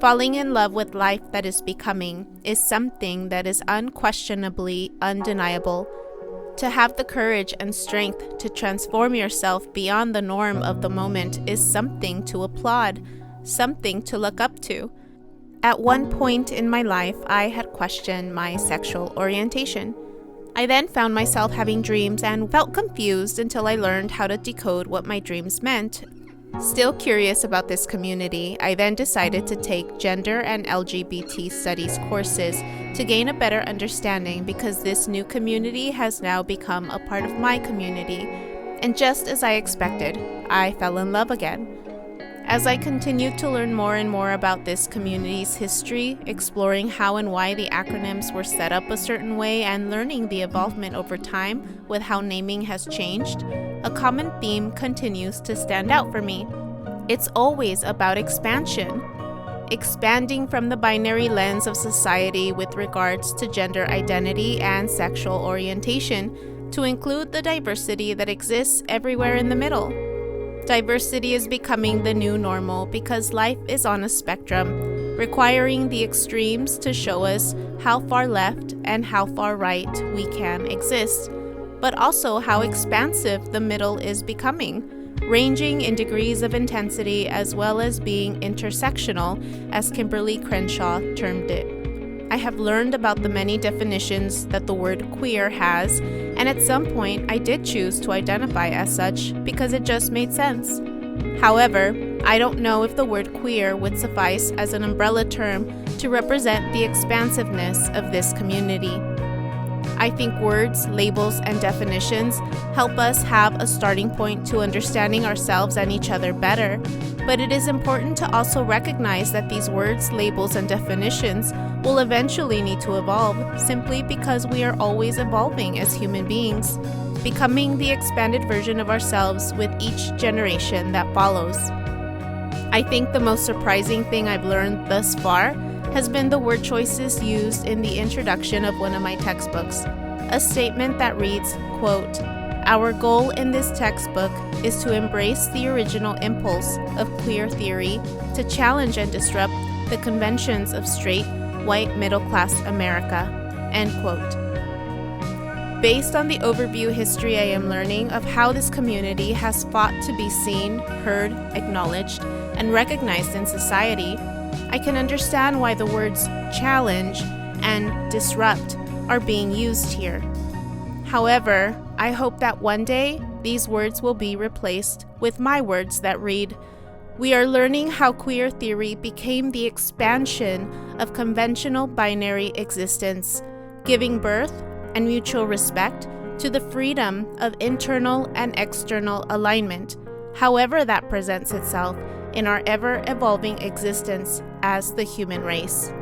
Falling in love with life that is becoming is something that is unquestionably undeniable. To have the courage and strength to transform yourself beyond the norm of the moment is something to applaud, something to look up to. At one point in my life, I had questioned my sexual orientation. I then found myself having dreams and felt confused until I learned how to decode what my dreams meant. Still curious about this community, I then decided to take gender and LGBT studies courses to gain a better understanding because this new community has now become a part of my community. And just as I expected, I fell in love again. As I continued to learn more and more about this community's history, exploring how and why the acronyms were set up a certain way, and learning the evolvement over time with how naming has changed, a common theme continues to stand out for me. It's always about expansion. Expanding from the binary lens of society with regards to gender identity and sexual orientation to include the diversity that exists everywhere in the middle. Diversity is becoming the new normal because life is on a spectrum, requiring the extremes to show us how far left and how far right we can exist, but also how expansive the middle is becoming, ranging in degrees of intensity as well as being intersectional, as Kimberly Crenshaw termed it. I have learned about the many definitions that the word queer has, and at some point I did choose to identify as such because it just made sense. However, I don't know if the word queer would suffice as an umbrella term to represent the expansiveness of this community. I think words, labels, and definitions help us have a starting point to understanding ourselves and each other better, but it is important to also recognize that these words, labels, and definitions will eventually need to evolve simply because we are always evolving as human beings, becoming the expanded version of ourselves with each generation that follows. I think the most surprising thing I've learned thus far has been the word choices used in the introduction of one of my textbooks, a statement that reads, quote, "Our goal in this textbook is to embrace the original impulse of queer theory to challenge and disrupt the conventions of straight, white, middle-class America," end quote. Based on the overview history I am learning of how this community has fought to be seen, heard, acknowledged, and recognized in society, I can understand why the words challenge and disrupt are being used here. However, I hope that one day these words will be replaced with my words that read, "We are learning how queer theory became the expansion of conventional binary existence, giving birth and mutual respect to the freedom of internal and external alignment, however that presents itself in our ever-evolving existence as the human race."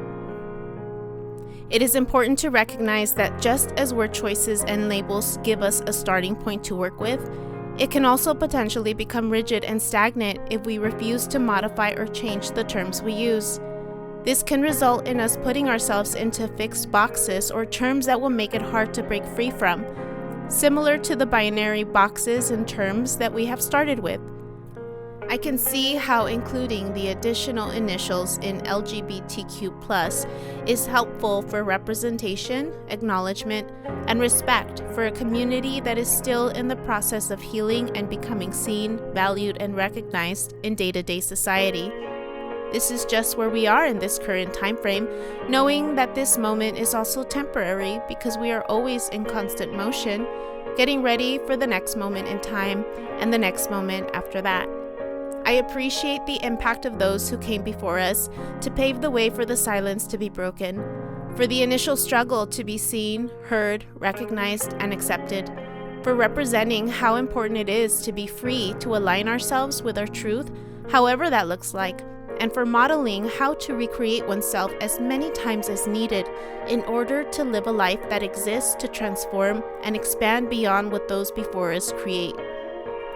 It is important to recognize that just as word choices and labels give us a starting point to work with, it can also potentially become rigid and stagnant if we refuse to modify or change the terms we use. This can result in us putting ourselves into fixed boxes or terms that will make it hard to break free from, similar to the binary boxes and terms that we have started with. I can see how including the additional initials in LGBTQ+ is helpful for representation, acknowledgement, and respect for a community that is still in the process of healing and becoming seen, valued, and recognized in day-to-day society. This is just where we are in this current time frame, knowing that this moment is also temporary because we are always in constant motion, getting ready for the next moment in time and the next moment after that. I appreciate the impact of those who came before us to pave the way for the silence to be broken, for the initial struggle to be seen, heard, recognized, and accepted, for representing how important it is to be free to align ourselves with our truth, however that looks like, and for modeling how to recreate oneself as many times as needed in order to live a life that exists to transform and expand beyond what those before us create.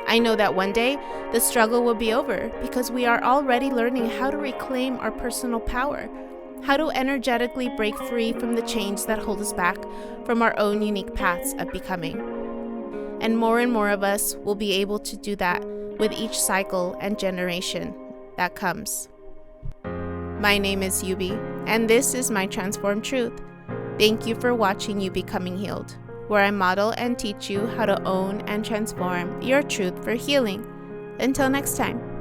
I know that one day the struggle will be over because we are already learning how to reclaim our personal power, how to energetically break free from the chains that hold us back from our own unique paths of becoming. And more of us will be able to do that with each cycle and generation that comes. My name is Yubi, and this is my Transformed Truth. Thank you for watching You Becoming Healed, where I model and teach you how to own and transform your truth for healing. Until next time.